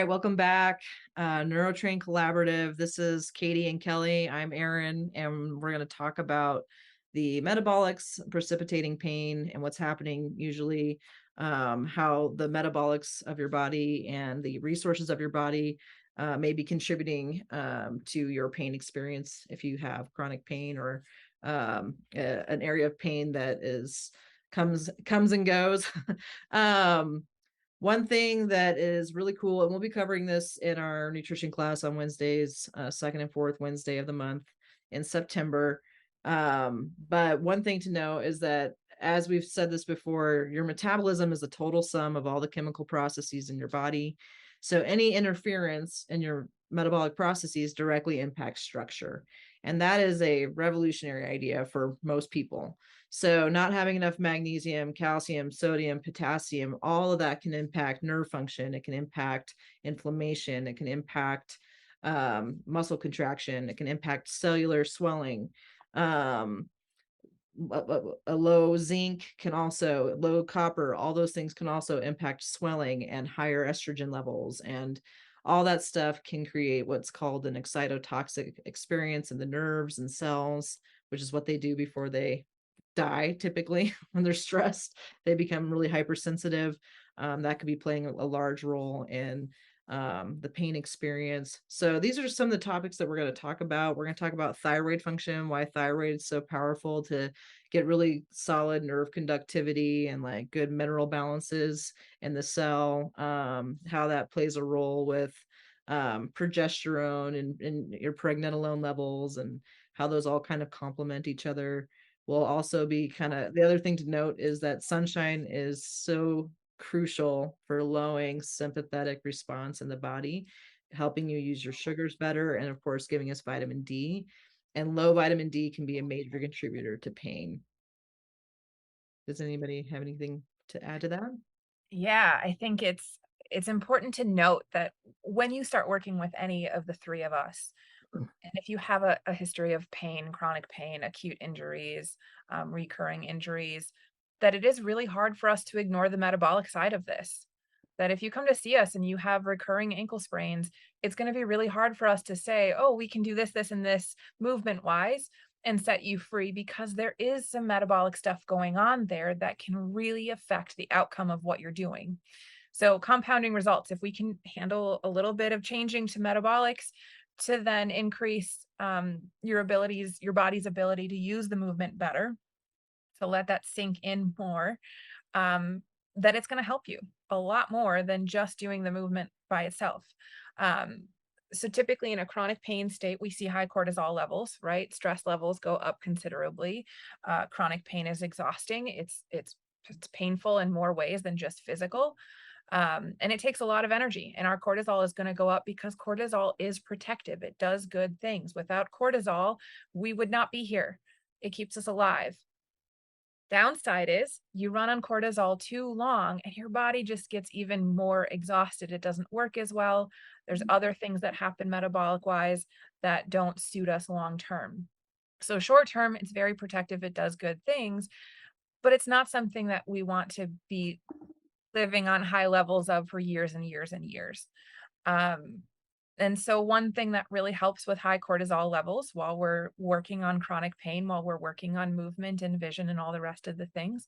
right, welcome back. Neurotrain Collaborative. This is Katie and Kelly. I'm Erin, and we're going to talk about the metabolics precipitating pain and what's happening usually, how the metabolics of your body and the resources of your body may be contributing to your pain experience if you have chronic pain or an area of pain that is comes and goes. um, One thing that is really cool, and we'll be covering this in our nutrition class on Wednesdays, second and fourth Wednesday of the month in September. But one thing to know is that, as we've said this before, your metabolism is the total sum of all the chemical processes in your body. So any interference in your metabolic processes directly impacts structure. And that is a revolutionary idea for most people. So not having enough magnesium, calcium, sodium, potassium, all of that can impact nerve function. It can impact inflammation. It can impact muscle contraction. It can impact cellular swelling. Um, a low zinc can also, low copper, all those things can also impact swelling and higher estrogen levels. And all that stuff can create what's called an excitotoxic experience in the nerves and cells, which is what they do before they die. Typically when they're stressed, they become really hypersensitive. That could be playing a large role in the pain experience. So these are some of the topics that we're going to talk about. We're going to talk about thyroid function, why thyroid is so powerful to get really solid nerve conductivity and like good mineral balances in the cell, how that plays a role with progesterone and your pregnenolone levels, and how those all kind of complement each other. Will also be kind of, the other thing to note is that sunshine is so crucial for lowering sympathetic response in the body, helping you use your sugars better, and of course giving us vitamin D. And low vitamin D can be a major contributor to pain. Does anybody have anything to add to that? Yeah, I think it's important to note that when you start working with any of the three of us, and if you have a history of pain, chronic pain, acute injuries, recurring injuries, that it is really hard for us to ignore the metabolic side of this. That if you come to see us and you have recurring ankle sprains, it's going to be really hard for us to say, oh, we can do this, this, and this movement wise and set you free, because there is some metabolic stuff going on there that can really affect the outcome of what you're doing. So compounding results, if we can handle a little bit of changing to metabolics to then increase your body's ability to use the movement better, to let that sink in more, um, that it's going to help you a lot more than just doing the movement by itself. Um, so typically in a chronic pain state, we see high cortisol levels, right? Stress levels go up considerably. Chronic pain is exhausting. It's painful in more ways than just physical. And it takes a lot of energy, and our cortisol is going to go up because cortisol is protective. It does good things. Without cortisol, we would not be here. It keeps us alive. Downside is you run on cortisol too long and your body just gets even more exhausted. It doesn't work as well. There's other things that happen metabolic wise that don't suit us long term. So short term, it's very protective. It does good things, but it's not something that we want to be living on high levels of for years and years and years. Um, and so one thing that really helps with high cortisol levels while we're working on chronic pain, while we're working on movement and vision and all the rest of the things,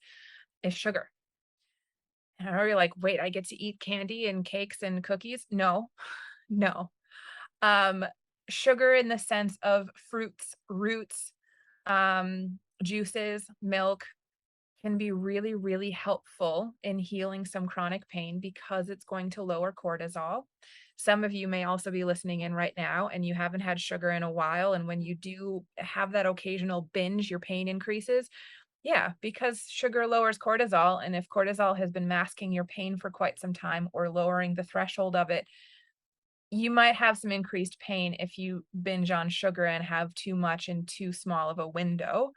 is sugar. And I know you're like, wait, I get to eat candy and cakes and cookies? No, no. Um, Sugar in the sense of fruits, roots, juices, milk, can be really, really helpful in healing some chronic pain because it's going to lower cortisol. Some of you may also be listening in right now and you haven't had sugar in a while. And when you do have that occasional binge, your pain increases. Yeah, because sugar lowers cortisol. And if cortisol has been masking your pain for quite some time or lowering the threshold of it, you might have some increased pain if you binge on sugar and have too much in too small of a window.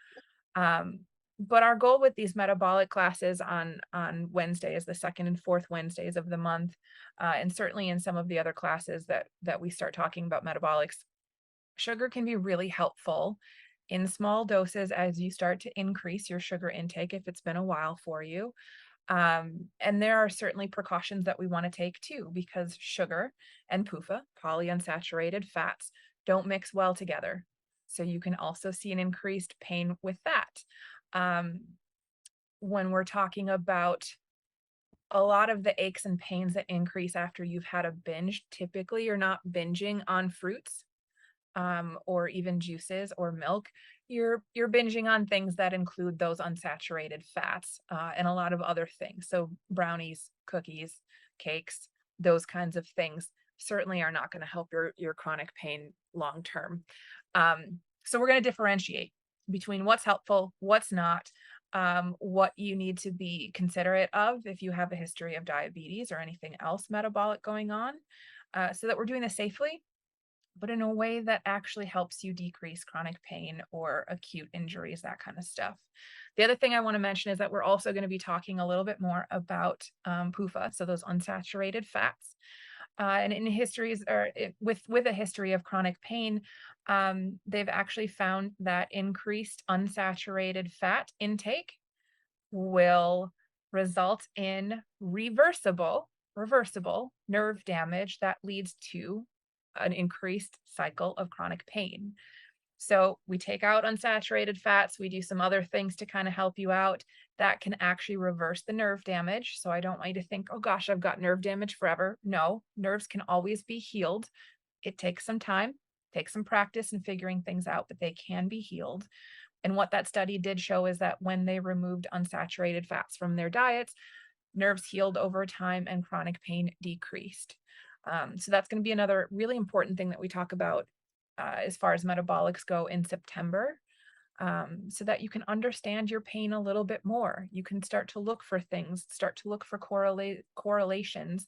Um, but our goal with these metabolic classes on Wednesdays, the second and fourth Wednesdays of the month, and certainly in some of the other classes that we start talking about metabolics, sugar can be really helpful in small doses as you start to increase your sugar intake if it's been a while for you. And there are certainly precautions that we want to take too, because sugar and PUFA, polyunsaturated fats, don't mix well together. So you can also see an increased pain with that. Um, when we're talking about a lot of the aches and pains that increase after you've had a binge, typically you're not binging on fruits, or even juices or milk. You're binging on things that include those unsaturated fats, and a lot of other things. So brownies, cookies, cakes, those kinds of things certainly are not going to help your chronic pain long term. So we're going to differentiate between what's helpful, what's not, what you need to be considerate of if you have a history of diabetes or anything else metabolic going on, so that we're doing this safely, but in a way that actually helps you decrease chronic pain or acute injuries, that kind of stuff. The other thing I want to mention is that we're also going to be talking a little bit more about PUFA, so those unsaturated fats. And in histories or with a history of chronic pain, they've actually found that increased unsaturated fat intake will result in reversible nerve damage that leads to an increased cycle of chronic pain. So we take out unsaturated fats, we do some other things to kind of help you out that can actually reverse the nerve damage. So I don't want you to think, oh gosh, I've got nerve damage forever. No, nerves can always be healed. It takes some time, takes some practice and figuring things out, but they can be healed. And what that study did show is that when they removed unsaturated fats from their diets, nerves healed over time and chronic pain decreased. So that's going to be another really important thing that we talk about as far as metabolics go in September, so that you can understand your pain a little bit more. You can start to look for things, start to look for correlations,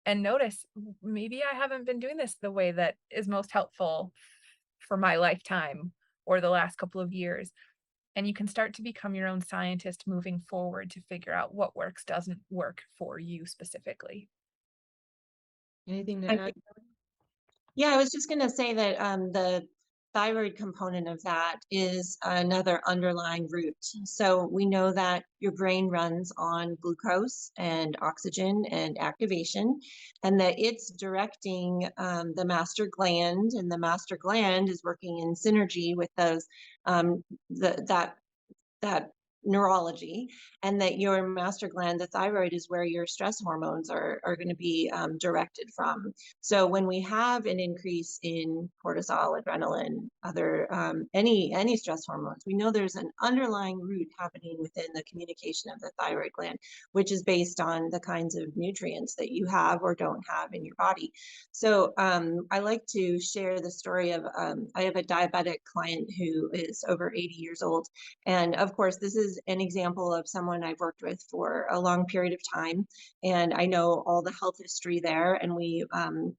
and notice maybe I haven't been doing this the way that is most helpful for my lifetime or the last couple of years. And you can start to become your own scientist moving forward to figure out what works, doesn't work for you specifically. Anything to I add? Yeah, I was just gonna say that, the thyroid component of that is another underlying root. So we know that your brain runs on glucose and oxygen and activation, and that it's directing the master gland, and the master gland is working in synergy with those that that neurology, and that your master gland, the thyroid, is where your stress hormones are going to be directed from. So when we have an increase in cortisol, adrenaline, other any stress hormones, we know there's an underlying root happening within the communication of the thyroid gland, which is based on the kinds of nutrients that you have or don't have in your body. So I like to share the story of I have a diabetic client who is over 80 years old, and of course, this is an example of someone I've worked with for a long period of time, and I know all the health history there. And we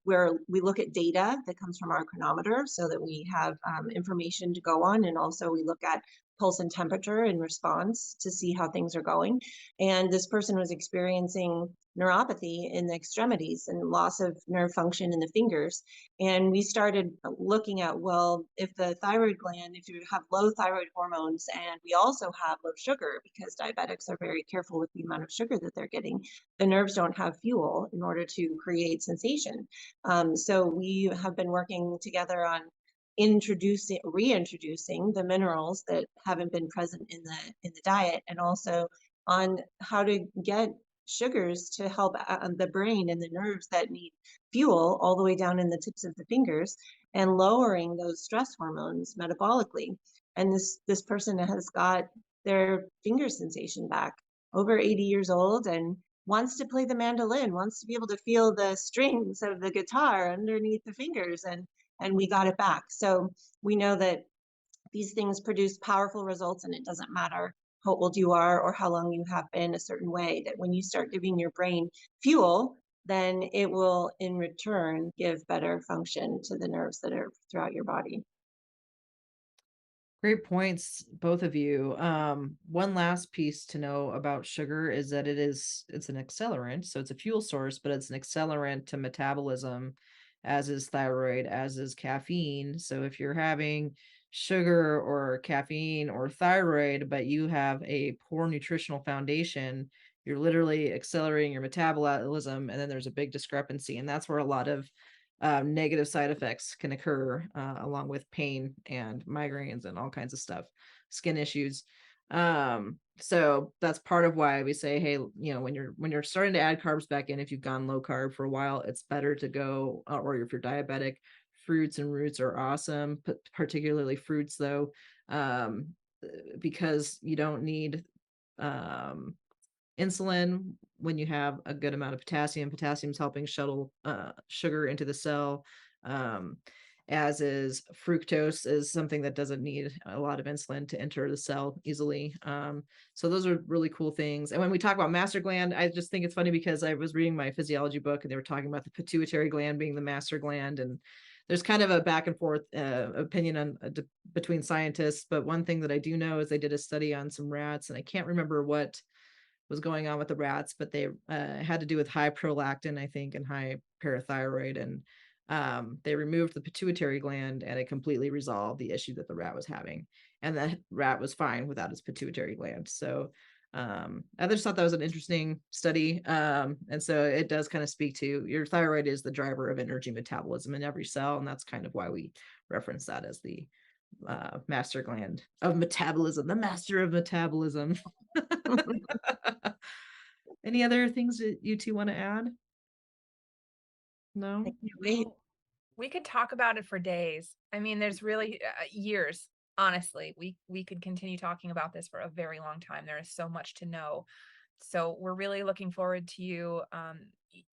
look at data that comes from our chronometer, so that we have information to go on, and also we look at pulse and temperature in response to see how things are going. And this person was experiencing neuropathy in the extremities and loss of nerve function in the fingers. And we started looking at, well, if the thyroid gland, if you have low thyroid hormones, and we also have low sugar, because diabetics are very careful with the amount of sugar that they're getting, the nerves don't have fuel in order to create sensation. So we have been working together on reintroducing the minerals that haven't been present in the diet, and also on how to get sugars to help the brain and the nerves that need fuel all the way down in the tips of the fingers, and lowering those stress hormones metabolically. And this person has got their finger sensation back, over 80 years old, and wants to play the mandolin, wants to be able to feel the strings of the guitar underneath the fingers, and we got it back. So we know that these things produce powerful results, and it doesn't matter how old you are or how long you have been a certain way, that when you start giving your brain fuel, then it will in return give better function to the nerves that are throughout your body. Great points, both of you. One last piece to know about sugar is that it's an accelerant, so it's a fuel source, but it's an accelerant to metabolism, as is thyroid, as is caffeine. So if you're having sugar or caffeine or thyroid, but you have a poor nutritional foundation, you're literally accelerating your metabolism, and then there's a big discrepancy, and that's where a lot of negative side effects can occur, along with pain and migraines and all kinds of stuff, skin issues. So that's part of why we say, hey, when you're starting to add carbs back in, if you've gone low carb for a while, it's better to go, or if you're diabetic, fruits and roots are awesome, particularly fruits though, um, because you don't need um, insulin when you have a good amount of potassium. Potassium is helping shuttle sugar into the cell. Um, as is fructose is something that doesn't need a lot of insulin to enter the cell easily. So those are really cool things. And when we talk about master gland, I just think it's funny because I was reading my physiology book and they were talking about the pituitary gland being the master gland, and there's kind of a back and forth opinion on between scientists. But one thing that I do know is they did a study on some rats, and I can't remember what was going on with the rats, but they had to do with high prolactin, I think, and high parathyroid. And they removed the pituitary gland, and it completely resolved the issue that the rat was having. And the rat was fine without its pituitary gland. So I just thought that was an interesting study. And so it does kind of speak to your thyroid is the driver of energy metabolism in every cell. And that's kind of why we reference that as the master gland of metabolism, the master of metabolism. Any other things that you two want to add? No? I can't wait. We could talk about it for days. I mean, there's really years. Honestly, we could continue talking about this for a very long time. There is so much to know. So we're really looking forward to you,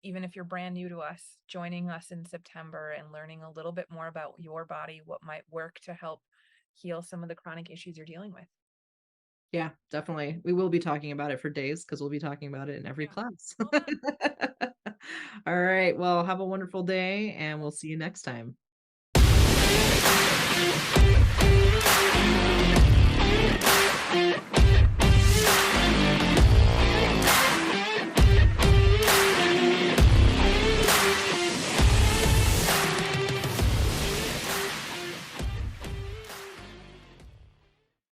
even if you're brand new to us, joining us in September and learning a little bit more about your body, what might work to help heal some of the chronic issues you're dealing with. Yeah, definitely. We will be talking about it for days because we'll be talking about it in every Yeah. class. All right. Well, have a wonderful day, and we'll see you next time.